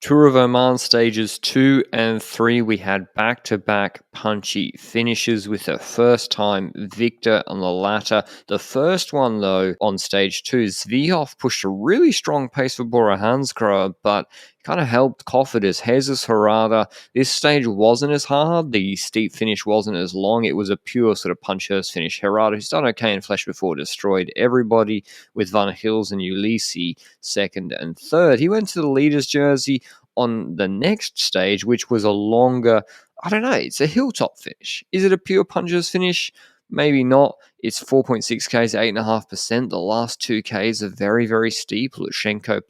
Tour of Oman stages 2 and 3, we had back-to-back punchy finishes with a first-time victor on the latter. The first one, though, on stage 2, Zvijov pushed a really strong pace for Bora Hansgrohe, but kind of helped Cofidis. Jesus Harada, this stage wasn't as hard. The steep finish wasn't as long. It was a pure sort of punchers finish. Harada, who's done okay in Flesh before, destroyed everybody with Van Hils and Ulisi second and third. He went to the leader's jersey on the next stage, which was a longer, I don't know, it's a hilltop finish. Is it a pure puncher's finish? Maybe not. It's 4.6Ks, 8.5%. The last 2Ks are very, very steep. Lushenko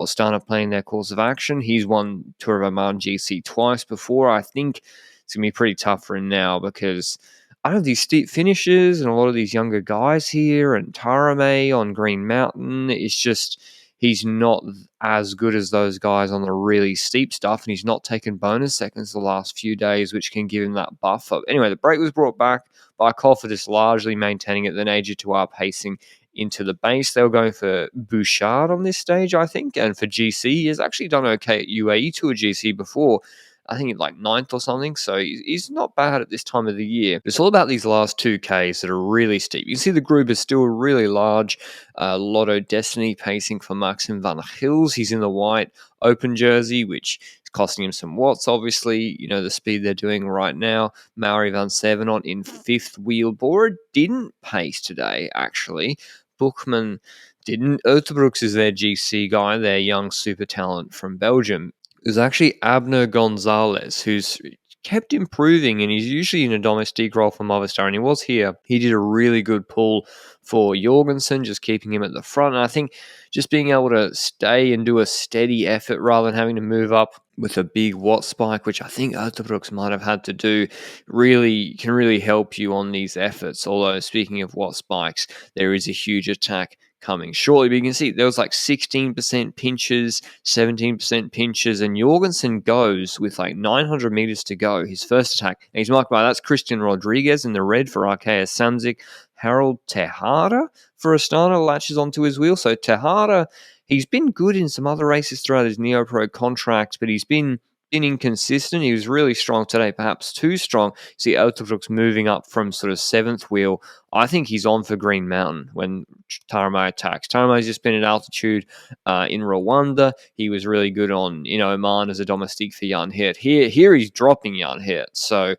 started planning their course of action. He's won Tour of Oman GC twice before. I think it's going to be pretty tough for him now because I have these steep finishes and a lot of these younger guys here and Tarame on Green Mountain. It's just he's not as good as those guys on the really steep stuff, and he's not taken bonus seconds the last few days, which can give him that buffer. Anyway, the break was brought back by Cofidis largely maintaining it, then AG2R pacing into the base. They were going for Bouchard on this stage, I think, and for GC. He has actually done okay at UAE Tour GC before. I think like ninth or something, so he's not bad at this time of the year. It's all about these last 2Ks that are really steep. You can see the group is still really large. Lotto Destiny pacing for Maxim Van Hils. He's in the white open jersey, which is costing him some watts, obviously. You know, the speed they're doing right now. Amaury Van Sevenant in fifth wheel. Bora didn't pace today, actually. Bookman didn't. Uterbrooks is their GC guy, their young super talent from Belgium. It was actually Abner Gonzalez who's kept improving, and he's usually in a domestique role for Movistar, and he was here. He did a really good pull for Jorgensen, just keeping him at the front. And I think just being able to stay and do a steady effort rather than having to move up with a big watt spike, which I think Uterbrooks might have had to do, can really help you on these efforts. Although, speaking of watt spikes, there is a huge attack coming shortly. But you can see there was like 16% pinches, 17% pinches, and Jorgensen goes with like 900 meters to go. His first attack, and he's marked by that's Christian Rodriguez in the red for Arkea Samsic. Harold Tejada for Astana latches onto his wheel. So Tejada, he's been good in some other races throughout his Neo-Pro contract, but he's been inconsistent. He was really strong today, perhaps too strong. See Uterbrooks moving up from sort of seventh wheel. I think he's on for Green Mountain when Tarame attacks. Tarame's just been at altitude in Rwanda. He was really good on Oman as a domestique for Jan Hirt. Here he's dropping Jan Hirt. So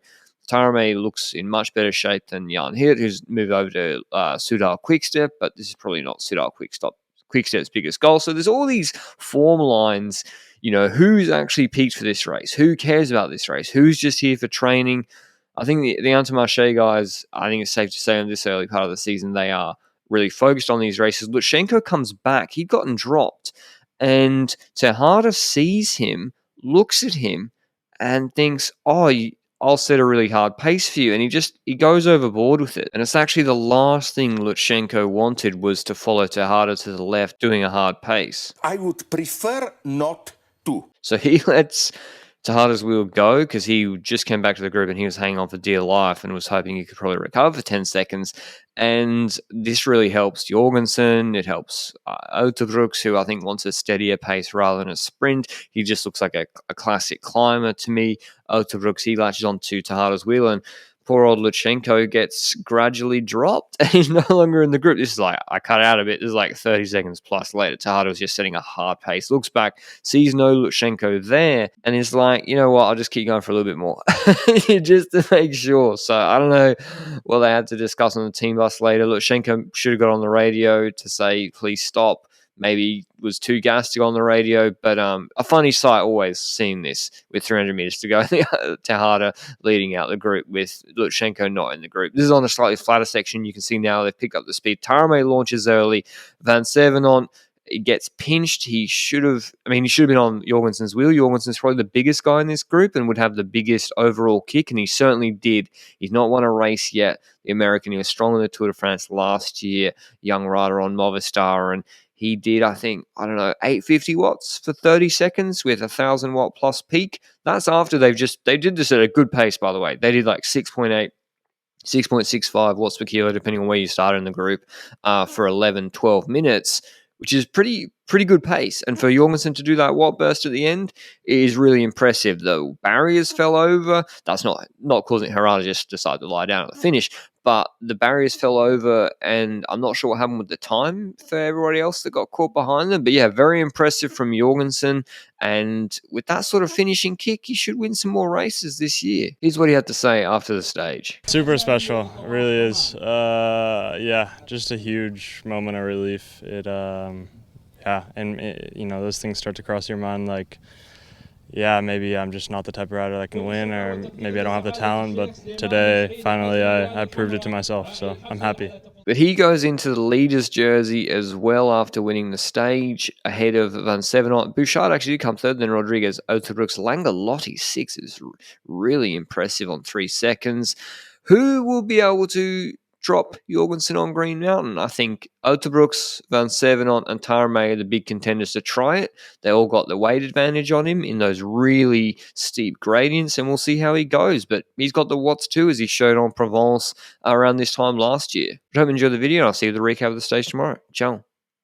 Tarame looks in much better shape than Jan Hirt, who's moved over to Soudal Quickstep, but this is probably not Soudal Quickstep's biggest goal. So there's all these form lines. Who's actually peaked for this race? Who cares about this race? Who's just here for training? I think the Intermarché guys, I think it's safe to say in this early part of the season, they are really focused on these races. Lushenko comes back. He'd gotten dropped. And Tejada sees him, looks at him, and thinks, I'll set a really hard pace for you. And he goes overboard with it. And it's actually the last thing Lushenko wanted was to follow Tejada to the left, doing a hard pace. I would prefer not to. So he lets Tejada's wheel go because he just came back to the group and he was hanging on for dear life and was hoping he could probably recover for 10 seconds. And this really helps Jorgensen. It helps Uterbrooks, who I think wants a steadier pace rather than a sprint. He just looks like a classic climber to me. Uterbrooks, he latches onto Tejada's wheel, and poor old Lushenko gets gradually dropped and he's no longer in the group. This is like, I cut out a bit. This is like 30 seconds plus later. Tejada was just setting a hard pace, looks back, sees no Lushenko there, and is like, you know what, I'll just keep going for a little bit more just to make sure. So I don't know what they had to discuss on the team bus later. Lushenko should have got on the radio to say, please stop. Maybe was too gassed to go on the radio, but a funny sight always seeing this with 300 meters to go. Tejada leading out the group with Lushenko not in the group. This is on a slightly flatter section. You can see now they've picked up the speed. Tarame launches early. Van Sevenant gets pinched. He should have been on Jorgensen's wheel. Jorgensen's probably the biggest guy in this group and would have the biggest overall kick, and he certainly did. He's not won a race yet. The American, he was strong in the Tour de France last year, young rider on Movistar, and he did, 850 watts for 30 seconds with 1,000 watt plus peak. That's after they did this at a good pace, by the way. They did like 6.8, 6.65 watts per kilo, depending on where you started in the group, for 11, 12 minutes, which is pretty pretty good pace. And for Jorgensen to do that watt burst at the end is really impressive. The barriers fell over. That's not causing Herrada just decide to lie down at the finish, but the barriers fell over, and I'm not sure what happened with the time for everybody else that got caught behind them. But yeah, very impressive from Jorgensen. And with that sort of finishing kick, he should win some more races this year. Here's what he had to say after the stage. Super special, it really is. Yeah, just a huge moment of relief. Yeah, and those things start to cross your mind, like, yeah, maybe I'm just not the type of rider that can win, or maybe I don't have the talent, but today, finally, I proved it to myself, so I'm happy. But he goes into the leader's jersey as well after winning the stage ahead of Van Sevenant. Bouchard actually did come third, then Rodriguez, Otebrooks, Langalotti 6 is really impressive on 3 seconds. Who will be able to drop Jorgensen on Green Mountain? I think Otebrooks, Van Sevenant, and Tarame are the big contenders to try it. They all got the weight advantage on him in those really steep gradients, and we'll see how he goes. But he's got the watts too, as he showed on Provence around this time last year. But hope you enjoy the video, and I'll see you at the recap of the stage tomorrow. Ciao.